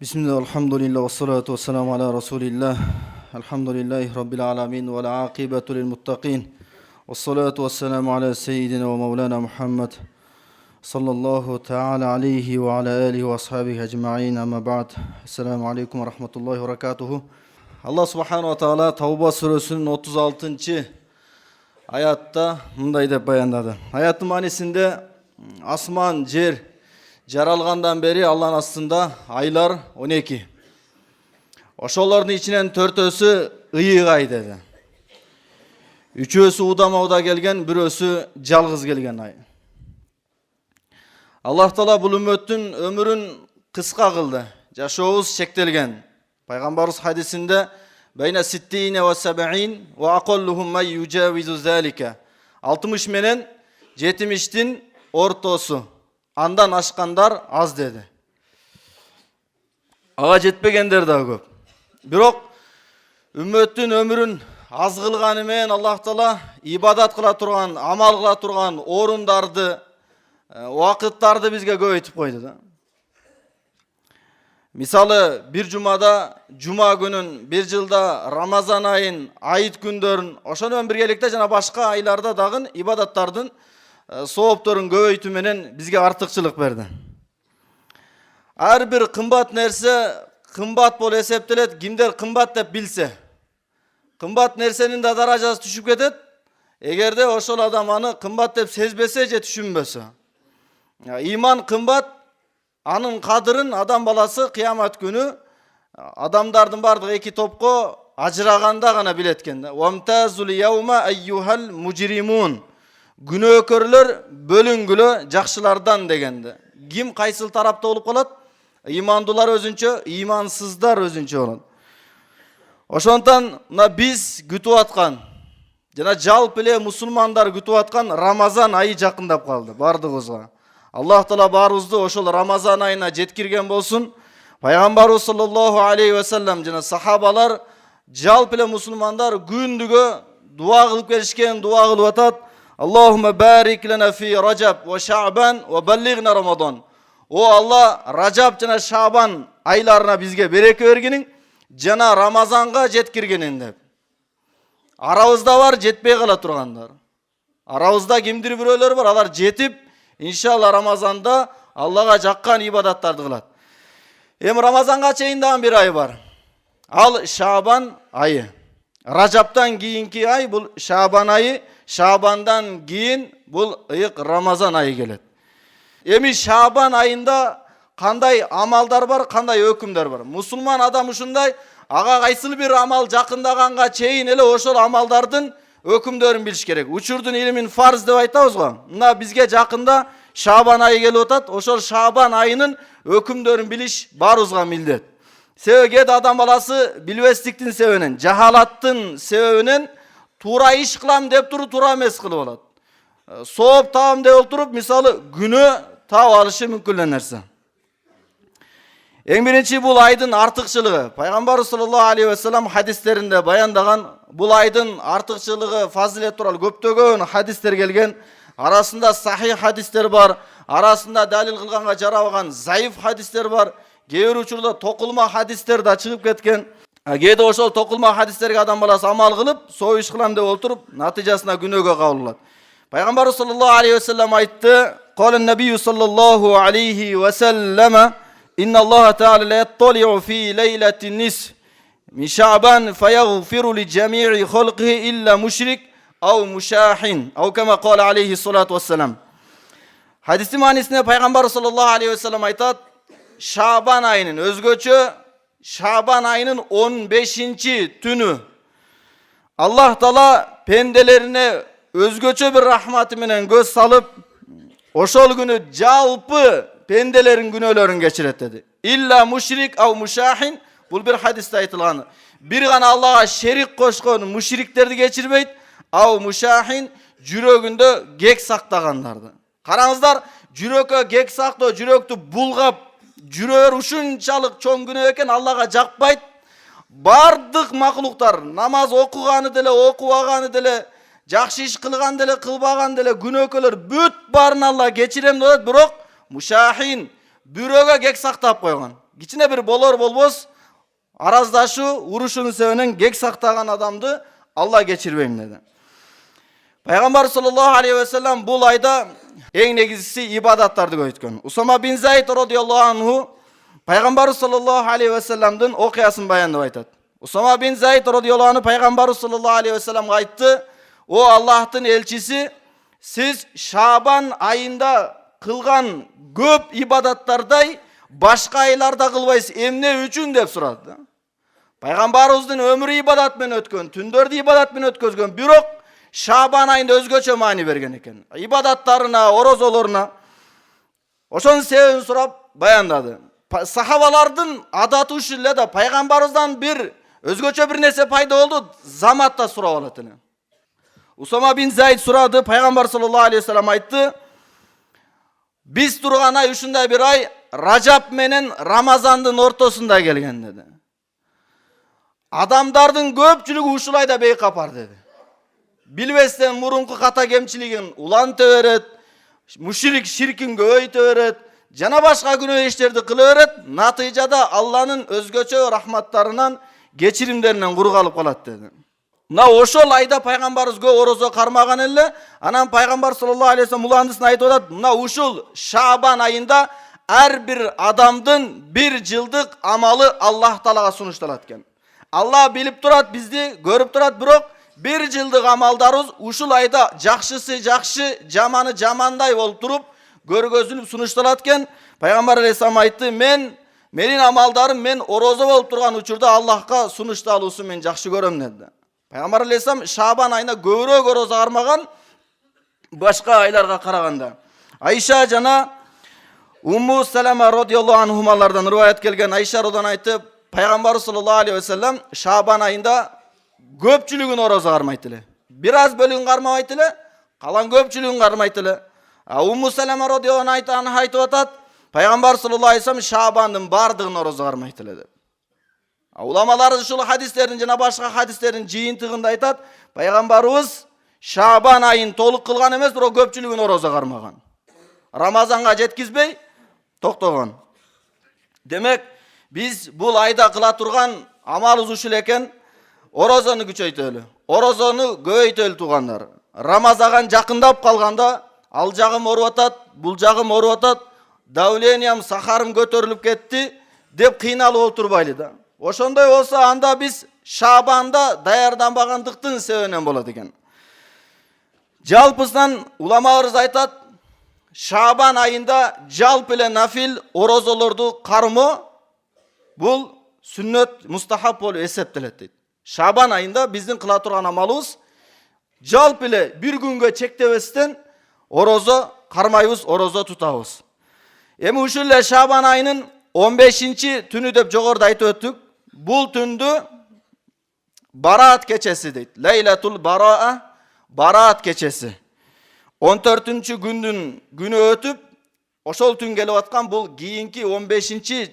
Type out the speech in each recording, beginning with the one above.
Bismillah, alhamdulillah, wassalatu wassalamu ala rasulillah. Alhamdulillahi rabbil alamin, wal aqibatu lil muttaqin. Wassalatu wassalamu ala sayyidina wa maulana Muhammad sallallahu ta'ala alayhi wa ala alihi wa ashabihi ajma'in. Amma ba'd. Assalamu alaikum wa rahmatullahi wa barakatuhu. Allah subhanahu wa ta'ala Tauba surasının 36. Ayatta mындай деп баяндады. Аяттын маанисинде асман, жер жаралгандан бери Алланын астында айлар 12. Ошолордун ичинен 4-өсү ыйыгай деди. 3-өсү удама келген, 1-өсү жалгыз келген ай. Аллах Таала бул үммөттүн өмүрүн кыска кылды. Жашообуз чектелген. Пайгамбарыбыз хадисинде Бейна ситтине ва саб'ин ва аколлухум май юджавизу залика. 60 менен 70-тин ортосу. Андан ашкандар аз деди. Ага жетпегендер да көп. Бирок үммөттүн өмүрүн аз кылганы менен Аллах Таала ибадат кыла турган, амал кыла турган орундарды, убакыттарды бизге көбөйтүп койду да. Мисалы, bir жумада жума күнүн, bir жылда Рамазан айын, айыт күндөрүн, ошону менен биргеликте жана башка айларда дагы ибадаттардын соопторун көбөйтүү менен бизге артыкчылык берди. Ар бир кымбат нерсе кымбат болуп эсептелет, кимдер кымбат деп билсе. Кымбат нерсенин да даражасы түшүп кетет, эгерде ошол адам аны кымбат деп сезбесе же түшүнбөсө. Иман кымбат, анын кадырын адам баласы кыямат күнү адамдардын бардыгы эки топко ажыраганда гана билет экен. Вамтазул яума айюхал мужримун. Күнөөкөрлөр бөлүнгүлө жакшылардан дегенде. Ким кайсыл тарапта болуп калат? Имандуулар өзүнчө, имансыздар өзүнчө болот. Ошондон биз күтүп аткан жана жалпы эле мусулмандар күтүп аткан Рамазан айы жакындап калды бардыгыбызга. Аллах Таала баарыбызды ошол Рамазан айына жеткирген болсун. Пайгамбарыбыз саллаллаху алейхи ва саллям жана сахабалар жалпы эле мусулмандар күндүгө дуа кылып келишкен, дуа кылып атат. Аллахумма барик лана фи Раджаб ва Шаъбан ва баллигна Рамазан. О Алла, Раджаб жана Шаъбан айларына бизге береке бергениң, жана Рамазанга жеткиргениң деп. Арабызда бар жетпей кала тургандар. Арабызда кимдир бирөөлөр бар, алар жетип, иншалла Рамазанда Аллага жаккан ибадаттарды кылат. Рамазанга чейин дагы бир ай бар. Ал Шаъбан айы. Раджаптан кийинки ай бул Шаъбан айы, Шаъбандан кийин бул ыйык Рамазан айы келет. Шаъбан айында кандай амалдар бар, кандай өкүмдөр бар? Мусулман адам ушундай, ага кайсыл бир амал жакындаганга чейин эле ошол амалдардын өкүмдөрүн билиш керек. Учурдун илимин фарз деп айтабыз го. Мына бизге жакында Шаъбан айы келип атат. Ошол Шаъбан айынын өкүмдөрүн билиш баарыбызга милдет. Себеби адам баласы билбестиктин себебинен, жахалаттын себебинен туура иш кылам деп туруп туура эмес кылып алат. Сооп таам деп отуруп, мисалы күнөө таап алышы мүмкүн нерсе. Эң биринчи бул айдын артыкчылыгы. Пайгамбар саллаллаху алейхи ва саллям хадистеринде баяндаган бул айдын артыкчылыгы, фазилет тууралуу көптөгөн хадистер келген. Арасында сахих хадистер бар, арасында далил кылганга жарабаган заиф хадистер бар. Кээ бир учурда токулма хадистер да чыгып кеткен. Кээде ошол токулма хадистерге адам баласы амал кылып, соо иш кылам деп отуруп, натыйжасында күнөөгө кабылат. Пайгамбар саллаллаху алейхи ва саллям айтты: "Калан набий саллаллаху алейхи ва саллама إن الله تعالى لا يطلع في ليلة النصف من شعبان فيغفر لجميع خلقه إلا مشرك أو مشاحن أو كما قال عليه الصلاة والسلام." Hadis manisinde Peygamber sallallahu aleyhi ve sellem aytat, Şaban ayının özgöçü Şaban ayının 15. tünü Allah Taala pendelerine özgöçü bir rahmeti menen göz salıp oşol günü jalpı pendelerin günöөлөрүн geçiret dedi. İlla müşrik av müşahin, bul bir hadiste aytılgаны. Bir gana Allah'a şerik koşkon müşriklerdi geçirmeyt, av müşahin жүрөгүндө gek sактагандарdı. Karаңыздар, жүрөккө gek saktоо, жүрөктү булгап, жүрөр ушунчалык чоң күнөө экен, Аллага жакпайт. Бардык макулуктар намаз окуганы деле, окубаганы деле, жакшы иш кылган деле, кылбаган деле күнөөкөлөр бүт барын Алла кечирем деп, бирок мушахин бирөөгө кек сактап койгон. кичине bir болор болбос араздашуу, урушуунун себебинен кек сактаган адамды Алла кечирбейм dedi. Пайгамбар саллаллаху алейхи ва саллям бул айда эң негизгиси ибадаттарды көбөйткөн. Усама бин Зайд радыйаллаху анху Пайгамбар саллаллаху алейхи ва саллямдын окуясын баяндап айтат. Усама бин Зайд радыйаллаху анху Пайгамбар саллаллаху алейхи ва саллямга айтты: "О Аллахтын элчиси, сиз Шабан айында кылган көп ибадаттардай башка айларда кылбайсыз, эмне үчүн?" деп сурады. Пайгамбарыбыздын өмүрү ибадат менен өткөн, түндөрдү ибадат менен өткөзгөн, бирок Шабан айында өзгөчө маани берген экен. Ибадаттарына, орозолоруна. Ошонун себебин сурап баяндады. Сахабалардын адаты ушул эле да пайгамбарыбыздан бир өзгөчө бир нерсе пайда болду, заматта сурап алат эле. Усама бин Зайд сурады, пайгамбар саллаллаху алейхи ва саллям айтты: "Биз турган ай ушундай бир ай Ражап менен Рамазандын ортосунда келген" dedi. Адамдардын көпчүлүгү ушул айда бейкапар dedi. Билбестен мурунку ката кемчилигин уланта берет, мушрик ширкин көбөйтө берет, жана башка күнөө иштерди кыла берет, натыйжада Алланын өзгөчө рахматтарынан, кечиримдеринен кур калып калат dedi. Мына ошол айда пайгамбарыбыз көп орозо кармаган эле, анан пайгамбар саллаллаху алейхи ва саллям уландысын айтып атат, мына ушул Шабан айында ар бир адамдын бир жылдык амалы Аллах Таалага сунушталат экен. Алла билип турат, бизди көрүп турат, бирок bir жылдык амалдарыбыз ушул айда жакшысы жакшы, жаманы жамандай болуп туруп, көргөзүлүп сунушталат экен. Пайгамбар алейхиссалам айтты: "Менин амалдарым мен орозо болуп турган учурда Аллахка сунушталуусун мен жакшы көрөм" dedi. Пайгамбар алейхиссалам Шабан айына көбүрөөк орозо кармаган башка айларга караганда. Айша жана Умму Салама радыйаллаху анхумалардан риваят келген. Айша родан айтты: Пайгамбар саллаллаху алейхи ва саллям Шабан айында көпчүлүгүн орозо кармайт эле. Бир аз бөлүгүн кармабайт эле, калан көпчүлүгүн кармайт эле. Умму Салама радыйаллаху анха айтып атат: Пайгамбар саллаллаху алейхи ва саллям Шабандын бардыгын орозо кармайт эле деп. Уламалар ушул хадистердин жана башка хадистердин жыйынтыгында айтат: Пайгамбарыбыз Шабан айын толук кылган эмес, бирок көпчүлүгүн орозо кармаган. Рамазанга жеткизбей токтогон. Демек, биз бул айда кыла турган амалыбыз ушул экен: орозону күчөйтөлү, орозону көбөйтөлү туугандар. Рамазан жакындап калганда ал жагым ооруп атат, бул жагым ооруп атат, давлениям, сахарым көтөрүлүп кетти деп кыйналып отурбайлы да. Ошондой болсо анда биз Шабанда даярданбагандыктын себебинен болот экен. Жалпысынан уламаларыбыз айтат: Шабан айында жалпы эле нафил орозолорду кармоо бул сүннөт, мустахаб болуп эсептелет дейт. Шабан айында биздин кыла турган амалыбыз жалпы эле бир күнгө чектебестен орозо кармайбыз, орозо тутабыз. Эми ушул эле Шабан айынын 15-чи түнү деп жогоруда айтып өттүк. Бул түндү Бараат кечеси дейт. Лейлатул Бараа, Бараат кечеси. 14-чү күндүн күнү өтүп, ошол түн келип аткан бул кийинки 15-чи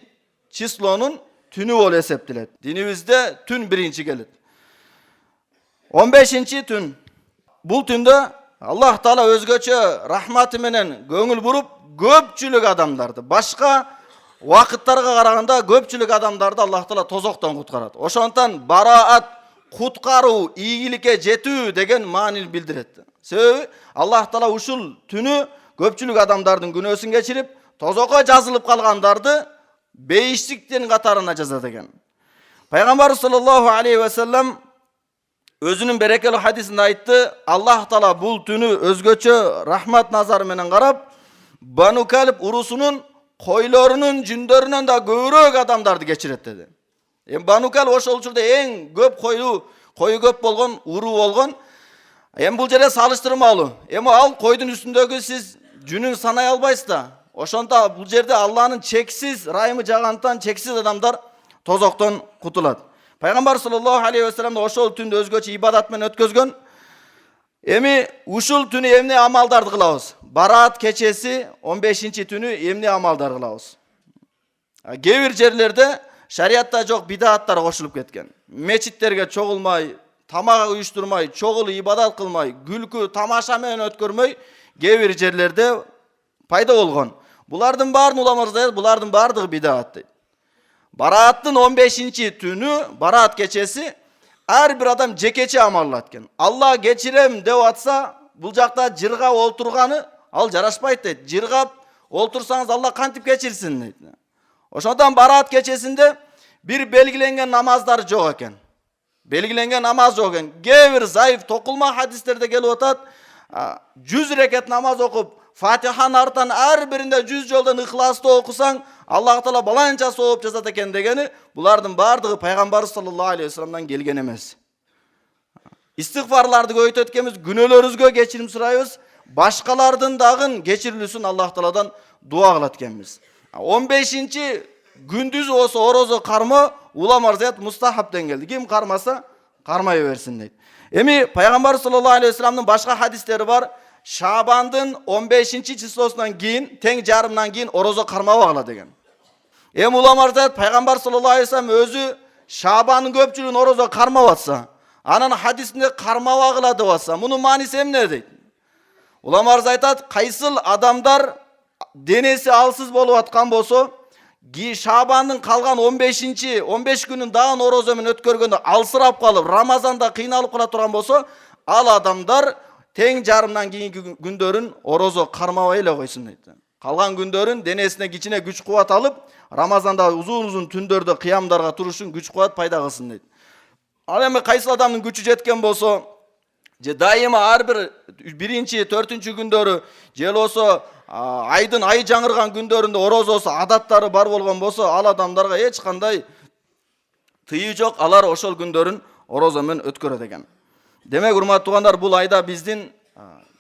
числонун түнү болуп эсептелет. Динибизде түн биринчи келет. 15-чи түн. Бул түндө Аллах Таала өзгөчө рахматы менен көңүл буруп, көпчүлүк адамдарды, башка вакыттарга караганда көпчүлүк адамдарды Аллах Таала тозоктон куткарат. Ошондон бараат, куткаруу, ийгиликке жетүү деген маанини билдирет. Себеби Аллах Таала ушул түнү көпчүлүк адамдардын күнөөсүн кечирип, тозокко жазылып калгандарды бейиштиктин катарына жазат экен. Пайгамбар саллаллаху алейхи ва саллям өзүнүн берекелүү хадисинде айтты: Аллах Таала бул түнү өзгөчө рахмат назары менен карап, Бану Калб урусунун койлорунун жүндөрүнөн да көбүрөөк адамдарды кечирет деди. Бану Калб ошол учурда эң көп кою көп болгон, уруу болгон. Бул жерде салыштырмалуу. Ал койдун үстүндөгү сиз жүнүн санай албайсыз да. Ошондо бул жерде Алланын чексиз райымы жагантан чексиз адамдар тозоктон кутулат. Пайгамбар саллаллаху алейхи ва саллям ошол түндү өзгөчө ибадат менен өткөзгөн. Эми ушул түнү эмне амалдарды кылабыз? Бараат кечеси 15-чи түнү эмне амалдар кылабыз? Кээ бир жерлерде шариатта жок бидаттар кошулуп кеткен. Мечиттерге чогулмай, тамак уюштурмай, чогулуп ибадат кылмай, күлкү, тамаша менен өткөрмөй кээ бир жерлерде пайда болгон. Булардын баарын уламалар айтат, булардын баардыгы бидат дейт. Baraаттын 15-түнү, бараат кечеси ар бир адам жекече амаллат экен. Алла кечирем деп атса, бул жакта жыргап олтурганы ал жарашпайт дейт. Жыргап олтурсаңыз Алла кантип кечирсин дейт. Ошондон бараат кечесинде бир белгиленген намаздар жок экен. Белгиленген намаз жок экен. Кээ бир зайыф токулма хадистерде келип атат, 100 рекет намаз окуп, Фатиханын артынан ар биринде 100 жолдон ыхласты окусаң, Аллах Таала баланча сооп жазат экен дегени, булардын бардыгы пайгамбар саллаллаху алейхи вассаламдан келген эмес. Истигфарларды көбөйтөт экенбиз, күнөөлөрүбүзгө кечирим сурайбыз, башкалардын дагы кечирилүүсүн Аллах Тааладан дуа кылат экенбиз. 15-чи күндүз болсо орозо кармоо улам арзаят мустахабтен келди. Ким кармаса, кармай берсин дейт. Эми пайгамбар саллаллаху алейхи вассаламдын башка хадистери бар. Шабандын 15-чи числосунан кийин, тең жарымдан кийин орозо кармабагыла деген. Эми улам арзаят пайгамбар саллаллаху алейхи вассалам өзү Шабандын көпчүлүгүн орозо кармап атса, анан хадисинде кармабагыла деп атса, мунун мааниси эмне дейт? Улам арзаят айтат, кайсыл адамдар денеси алсыз болуп аткан болсо, Шабандын калган 15 күнүн дагы орозо менен өткөргөндө алсырап калып, Рамазанда кыйналып кала турган болсо, ал адамдар тең жарымдан кийинки күндөрүн орозо кармабай эле койсун дейт. Калган күндөрүн денесине кичине күч кубат алып, Рамазанда узун түндөрдө кыямдарга турушун күч кубат пайда кылсын дейт. Ал эми кайсы адамдын күчү жеткен болсо, же дайыма ар бир 1-4 күндөрү, же болсо айдын ай жаңырган күндөрүндө орозосу адаттары бар болгон болсо, ал адамдарга эч кандай тыйыы жок, алар ошол күндөрүн орозо менен өткөрөт экен. Демек, урматтуу туугандар, бул айда биздин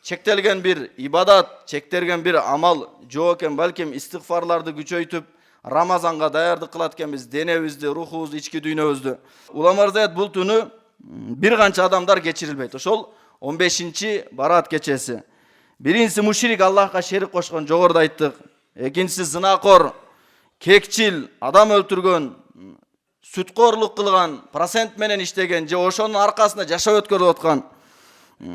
чектелген бир ибадат, чектелген бир амал жок экен, балким истигфарларды күчөйтүп, Рамазанга даярдык кылат экенбиз, денебизди, рухубузду, ички дүйнөбүздү. Уламар зат бул түнү бир канча адамдар кечирилбейт. Ошол 15-чи бараат кечеси. Биринчиси мушрик, Аллахка шерик кошкон, жогоруда айттык. Экинчиси зынакор, кекчил, адам өлтүргөн, сүткорлук кылган, процент менен иштеген, же ошонун аркасында жашап өткөрүп аткан,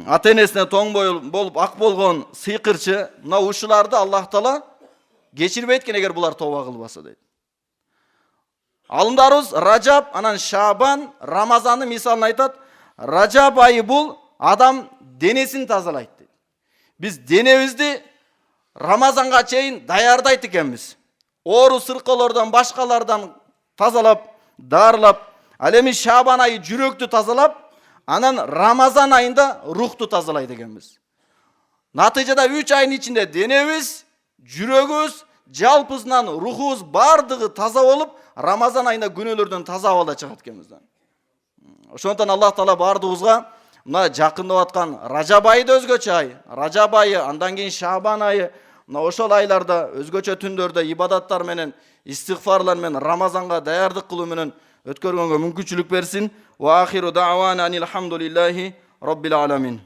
ата энесине тоң болуп ак болгон сыйкырчы, мына ушуларды Аллах Таала кечирбейт экен эгер булар тооба кылбаса дейт. Алымдарыбыз Ражаб, анан Шабан, Рамазанды мисалын айтат. Ражаб айы бул адам денесин тазалайт дейт. Биз денебизди Рамазанга чейин даярдайт экенбиз. Оору сыркоолордон, башкалардан тазалап, дарылап, ал эми Шабан айы жүрөктү тазалап, анан Рамазан айында рухту тазалайт экенбиз. Натыйжада 3 айдын ичинде денебиз, жүрөгүбүз, жалпысынан рухубуз бардыгы таза болуп, Рамазан айында күнөөлөрдөн таза абалда чыгат экенбиз. Ошондон Аллах Таала бардыгыбызга мына жакындап аткан Ражаб айы да өзгөчө ай, Ражаб айы, андан кийин Шабан айы, мына ошол айларда өзгөчө түндөрдө ибадаттар менен, истигфарлар менен, Рамазанга даярдык кылуу менен өткөргөнгө мүмкүнчүлүк берсин. Ва ахиру дa'wana анил хамдулиллахи rabbil alamin.